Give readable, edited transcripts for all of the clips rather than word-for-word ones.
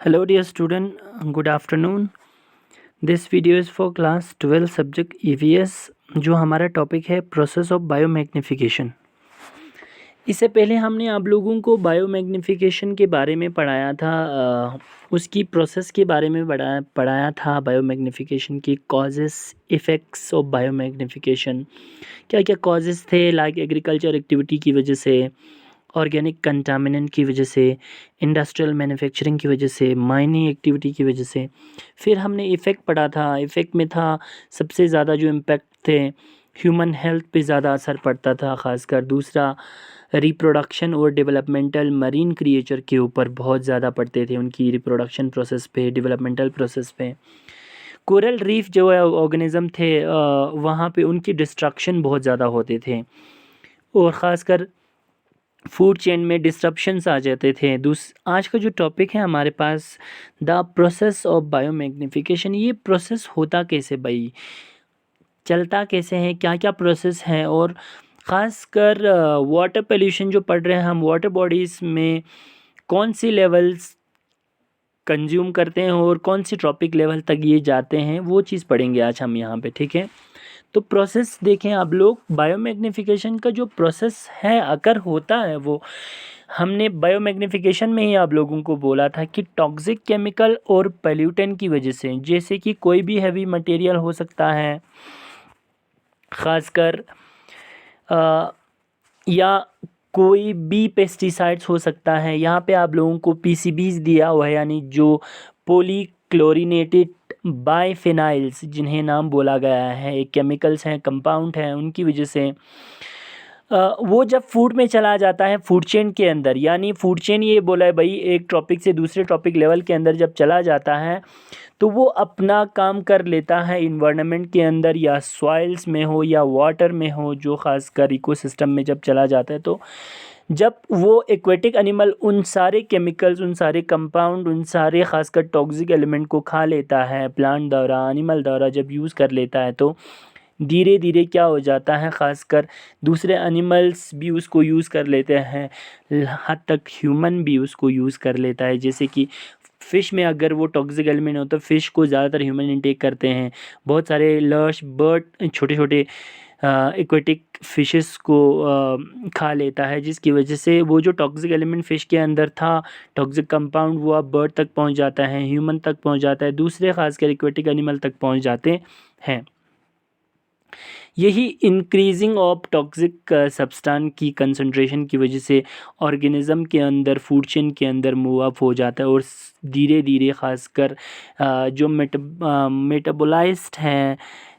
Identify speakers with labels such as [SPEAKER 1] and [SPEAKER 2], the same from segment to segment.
[SPEAKER 1] Hello dear student, good afternoon. This video is for class 12 subject EVS जो हमारा topic है process of biomagnification. इससे पहले हमने आप लोगों को बायोमैग्निफिकेशन के बारे में पढ़ाया था, उसकी प्रोसेस के बारे में पढ़ाया था। बायोमैग्निफिकेशन की कॉजेस इफ़ेक्ट्स ऑफ बायोमैग्निफिकेशन, क्या क्या कॉजेस थे, लाइक एग्रीकल्चर एक्टिविटी की वजह से, ऑर्गेनिक कंटामिनेंट की वजह से, इंडस्ट्रियल मैन्युफैक्चरिंग की वजह से, माइनिंग एक्टिविटी की वजह से। फिर हमने इफ़ेक्ट पढ़ा था। इफ़ेक्ट में था सबसे ज़्यादा जो इम्पेक्ट थे, ह्यूमन हेल्थ पे ज़्यादा असर पड़ता था ख़ासकर। दूसरा, रिप्रोडक्शन और डेवलपमेंटल मरीन क्रिएचर के ऊपर बहुत ज़्यादा पड़ते थे, उनकी रिप्रोडक्शन प्रोसेस पे, डेवलपमेंटल प्रोसेस पे। कोरल रीफ जो है ऑर्गेनिज़म थे, वहाँ पे उनकी डिस्ट्रक्शन बहुत ज़्यादा होते थे और ख़ासकर फूड चेन में डिस्ट्रप्शंस आ जाते थे। आज का जो टॉपिक है हमारे पास, द प्रोसेस ऑफ बायोमैग्निफिकेशन। ये प्रोसेस होता कैसे भाई, चलता कैसे है, क्या क्या प्रोसेस है, और ख़ासकर वाटर पोल्यूशन जो पढ़ रहे हैं हम, वाटर बॉडीज़ में कौन सी लेवल्स कंज्यूम करते हैं और कौन सी ट्रॉपिक लेवल तक ये जाते हैं, वो चीज़ पढ़ेंगे आज हम यहाँ पे, ठीक है। तो प्रोसेस देखें आप लोग, बायोमैग्निफिकेशन का जो प्रोसेस है अगर होता है, वो हमने बायोमैग्निफिकेशन में ही आप लोगों को बोला था कि टॉक्सिक केमिकल और पोल्यूटेंट की वजह से, जैसे कि कोई भी हैवी मटेरियल हो सकता है ख़ासकर, या कोई भी पेस्टिसाइड्स हो सकता है। यहाँ पे आप लोगों को पीसीबीज दिया हुआ है, यानी जो पॉलीक्लोरिनेटेड बाइफेनाइल्स जिन्हें नाम बोला गया है, एक केमिकल्स हैं, कंपाउंड हैं, उनकी वजह से वो जब फूड में चला जाता है, फूड चेन के अंदर, यानी फूड चेन ये बोला है भाई, एक टॉपिक से दूसरे टॉपिक लेवल के अंदर जब चला जाता है तो वो अपना काम कर लेता है इन्वायरमेंट के अंदर, या सॉइल्स में हो या वाटर में हो, जो ख़ासकर इकोसिस्टम में जब चला जाता है, तो जब वो एक्वेटिक एनिमल उन सारे केमिकल्स, उन सारे कंपाउंड, उन सारे ख़ासकर टॉक्सिक एलिमेंट को खा लेता है, प्लांट द्वारा, एनिमल द्वारा जब यूज़ कर लेता है, तो धीरे धीरे क्या हो जाता है, ख़ासकर दूसरे एनिमल्स भी उसको यूज़ कर लेते हैं, हद तक ह्यूमन भी उसको यूज़ कर लेता है। जैसे कि फ़िश में अगर वो टॉक्सिक एलिमेंट हो तो फ़िश को ज़्यादातर ह्यूमन इंटेक करते हैं। बहुत सारे लर्श बर्ड, छोटे छोटे एक्वेटिक फ़िशेस को खा लेता है, जिसकी वजह से वो जो टॉक्सिक एलिमेंट फ़िश के अंदर था, टॉक्सिक कंपाउंड, वो अब बर्ड तक पहुंच जाता है, ह्यूमन तक पहुंच जाता है, दूसरे ख़ासकर एक्वेटिक एनिमल तक पहुंच जाते हैं। यही इंक्रीजिंग ऑफ टॉक्सिक सब्सटेंस की कंसंट्रेशन की वजह से ऑर्गेनिज़म के अंदर, फूड चेन के अंदर मूव अप हो जाता है, और धीरे धीरे ख़ासकर जो मेटाबोलाइज्ड हैं,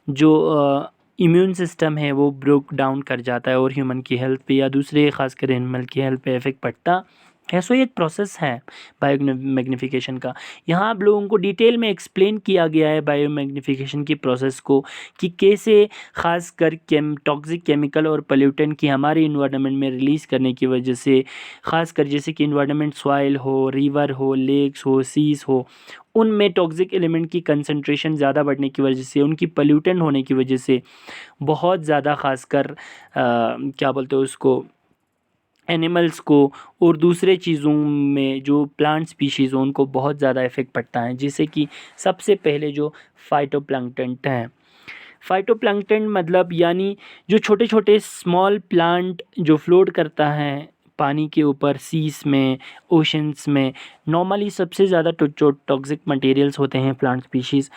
[SPEAKER 1] जो इम्यून सिस्टम है, वो ब्रोक डाउन कर जाता है और ह्यूमन की हेल्थ पे या दूसरे ख़ासकर एनिमल की हेल्थ पे इफ़ेक्ट पड़ता है। सो ये एक प्रोसेस है बायोमैग्निफिकेशन का। यहाँ आप लोगों को डिटेल में एक्सप्लेन किया गया है बायोमैग्निफिकेशन की प्रोसेस को, कि कैसे ख़ासकर टॉक्सिक केमिकल और पोल्यूटेंट की हमारे इन्वायरमेंट में रिलीज़ करने की वजह से, ख़ासकर जैसे कि इन्वायरमेंट सॉइल हो, रिवर हो, लेक्स हो, सीज़ हो, उनमें टॉक्सिक एलिमेंट की कंसंट्रेशन ज़्यादा बढ़ने की वजह से, उनकी पोल्यूटेंट होने की वजह से बहुत ज़्यादा ख़ासकर क्या बोलते हैं उसको, एनिमल्स को और दूसरे चीज़ों में जो प्लांट स्पीशीज़ हो, उनको बहुत ज़्यादा इफ़ेक्ट पड़ता है। जैसे कि सबसे पहले जो फाइटोप्लैंक्टन हैं, फाइटोप्लैंक्टन मतलब यानी जो छोटे छोटे स्मॉल प्लांट जो फ्लोट करता है पानी के ऊपर, सीस में, ओशंस में। नॉर्मली सबसे ज़्यादा जो टॉक्सिक मटेरियल्स होते हैं प्लांट स्पीशीज़,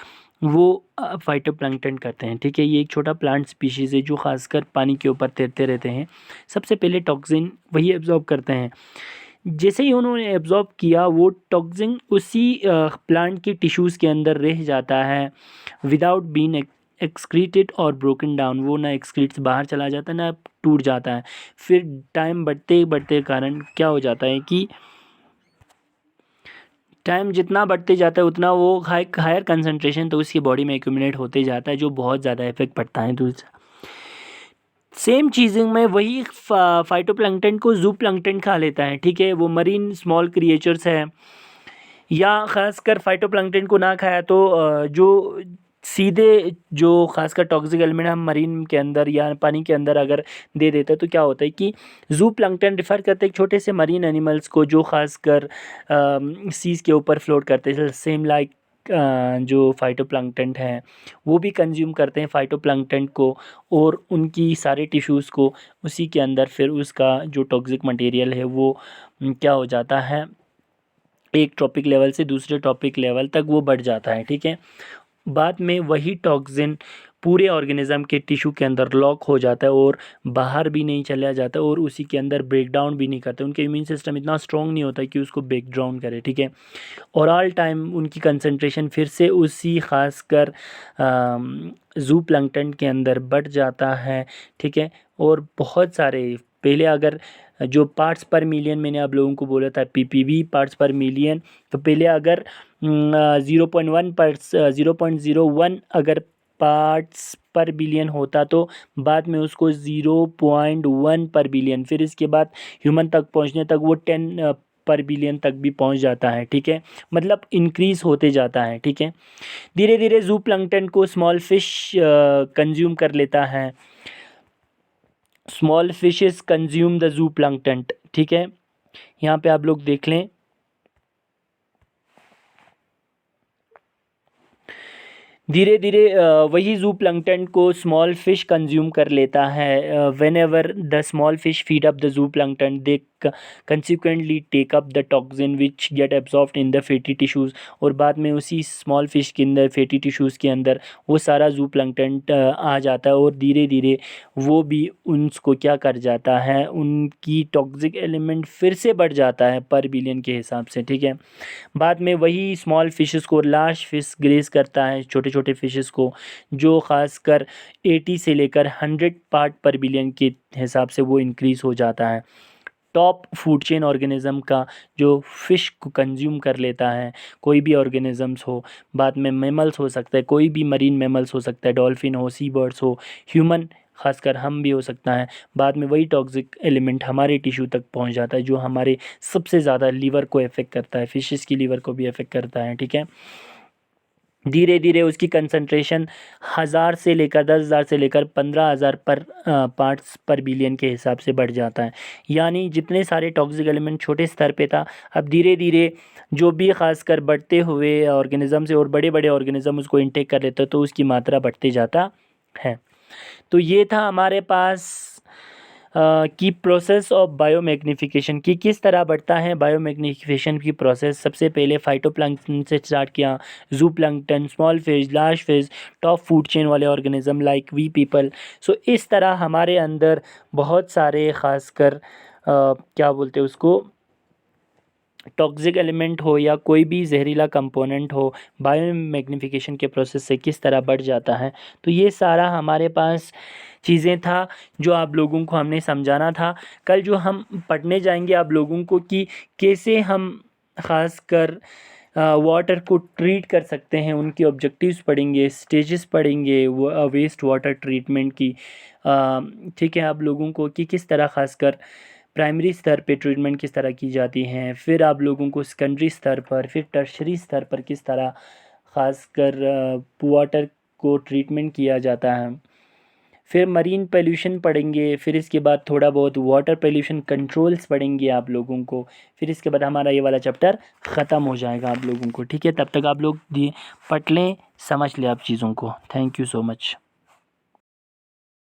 [SPEAKER 1] वो फाइटोप्लैंक्टन करते हैं, ठीक है। ये एक छोटा प्लांट स्पीशीज़ है जो खासकर पानी के ऊपर तैरते रहते हैं। सबसे पहले टॉक्सिन वही एब्जॉर्ब करते हैं। जैसे ही उन्होंने एब्जॉर्ब किया, वो टॉक्सिन उसी प्लांट की टिश्यूज़ के अंदर रह जाता है, विदाउट बीन एक्सक्रीटेड और ब्रोकन डाउन। वो ना एक्सक्रीट से बाहर चला जाता है, ना टूट जाता है। फिर टाइम बढ़ते बढ़ते कारण क्या हो जाता है कि टाइम जितना बढ़ते जाता है उतना वो हायर कंसंट्रेशन तो उसकी बॉडी में एक्यूमुलेट होते जाता है, जो बहुत ज़्यादा इफेक्ट पड़ता है। दूसरा सेम चीज़ों में वही फाइटोप्लैंक्टन को ज़ूप्लैंक्टन खा लेता है, ठीक है। वो मरीन स्मॉल क्रिएचर्स है, या ख़ासकर फाइटोप्लैंक्टन को ना खाया तो जो सीधे जो खासकर टॉक्सिक एलिमेंट हम मरीन के अंदर या पानी के अंदर अगर दे देते हैं तो क्या होता है कि जू प्लैंकटन रिफ़र करते हैं छोटे से मरीन एनिमल्स को जो खासकर सीज़ के ऊपर फ्लोट करते हैं, सेम लाइक जो फाइटोप्लैंक्टन हैं वो भी कंज्यूम करते हैं फाइटोप्लैंक्टन को और उनकी सारे टिश्यूज़ को, उसी के अंदर फिर उसका जो टॉक्सिक मटेरियल है वो क्या हो जाता है, एक टॉपिक लेवल से दूसरे टॉपिक लेवल तक वो बढ़ जाता है। ठीक है, बाद में वही टॉक्सिन पूरे ऑर्गेनिज्म के टिश्यू के अंदर लॉक हो जाता है और बाहर भी नहीं चला जाता और उसी के अंदर ब्रेक डाउन भी नहीं करते। उनके इम्यून सिस्टम इतना स्ट्रॉन्ग नहीं होता कि उसको ब्रेक डाउन करे। ठीक है, और ऑल टाइम उनकी कंसंट्रेशन फिर से उसी खासकर जू प्लैंकटन के अंदर बढ़ जाता है। ठीक है, और बहुत सारे पहले अगर जो पार्ट्स पर मिलियन मैंने आप लोगों को बोला था पीपीवी पार्ट्स पर मिलियन, तो पहले अगर 0.01 अगर पार्ट्स पर बिलियन होता तो बाद में उसको 0.1 पर बिलियन, फिर इसके बाद ह्यूमन तक पहुंचने तक वो 10 पर बिलियन तक भी पहुंच जाता है। ठीक है, मतलब इंक्रीज़ होते जाता है। ठीक है, धीरे धीरे जू प्लैंकटन को स्मॉल फिश कंज्यूम कर लेता है। Small fishes consume the zoo plankton. ठीक है, यहाँ पे आप लोग देख लें, धीरे धीरे वही जू प्लैंकटन को स्मॉल फिश कंज्यूम कर लेता है। Whenever the small fish feed up the zooplankton they consequently take up the toxin which get absorbed in the fatty tissues, और बाद में उसी स्मॉल फिश के अंदर फैटी टिश्यूज़ के अंदर वो सारा जू प्लैंकटन आ जाता है और धीरे धीरे वो भी उनको क्या कर जाता है, उनकी टॉक्सिक एलिमेंट फिर से बढ़ जाता है पर बिलियन के हिसाब से। ठीक है, बाद में वही स्मॉल फिशेस को लार्ज फिश ग्रेस करता है, छोटे छोटे फिशेस को, जो ख़ासकर 80 से लेकर 100 पार्ट पर बिलियन के हिसाब से वो इंक्रीज़ हो जाता है। टॉप फूड चेन ऑर्गेनिज्म का जो फ़िश को कंज्यूम कर लेता है, कोई भी ऑर्गेनिजम्स हो, बाद में मैमल्स हो सकता है, कोई भी मरीन मैमल्स हो सकता है, डॉल्फिन हो, सी बर्ड्स हो, ह्यूमन खासकर हम भी हो सकता है। बाद में वही टॉक्सिक एलिमेंट हमारे टिश्यू तक पहुंच जाता है जो हमारे सबसे ज़्यादा लीवर को अफेक्ट करता है, फिशेस की लीवर को भी अफेक्ट करता है। ठीक है, धीरे धीरे उसकी कंसंट्रेशन 1000 से लेकर 10,000 से लेकर 15,000 पर पार्ट्स पर बिलियन के हिसाब से बढ़ जाता है। यानी जितने सारे टॉक्सिक एलिमेंट छोटे स्तर पे था, अब धीरे धीरे जो भी खासकर बढ़ते हुए ऑर्गेनिज्म से और बड़े बड़े ऑर्गेनिज्म उसको इनटेक कर लेते तो उसकी मात्रा बढ़ते जाता है। तो ये था हमारे पास की प्रोसेस ऑफ बायोमैग्निफिकेशन की किस तरह बढ़ता है बायोमैग्निफिकेशन की प्रोसेस। सबसे पहले फाइटोप्लैंक्टन से स्टार्ट किया, जू plankton, small fish, large fish, top food chain वाले ऑर्गेनिज्म लाइक वी पीपल। सो इस तरह हमारे अंदर बहुत सारे खासकर क्या बोलते हैं उसको, टॉक्सिक एलिमेंट हो या कोई भी जहरीला कंपोनेंट हो, बायोमैग्निफिकेशन के प्रोसेस से किस तरह बढ़ जाता है। तो ये सारा हमारे पास चीज़ें था जो आप लोगों को हमने समझाना था। कल जो हम पढ़ने जाएंगे आप लोगों को कि कैसे हम ख़ास कर वाटर को ट्रीट कर सकते हैं, उनके ऑब्जेक्टिव्स पढ़ेंगे, स्टेजेस पढ़ेंगे वेस्ट वाटर ट्रीटमेंट की। ठीक है, आप लोगों को कि किस तरह ख़ासकर प्राइमरी स्तर पे ट्रीटमेंट किस तरह की जाती हैं, फिर आप लोगों को सेकेंडरी स्तर पर, फिर टर्शरी स्तर पर किस तरह ख़ासकर वाटर को ट्रीटमेंट किया जाता है, फिर मरीन पोल्यूशन पढ़ेंगे, फिर इसके बाद थोड़ा बहुत वाटर पोल्यूशन कंट्रोल्स पढ़ेंगे आप लोगों को, फिर इसके बाद हमारा ये वाला चैप्टर ख़त्म हो जाएगा आप लोगों को। ठीक है, तब तक आप लोग पढ़ लें, समझ लें आप चीज़ों को। Thank you so much.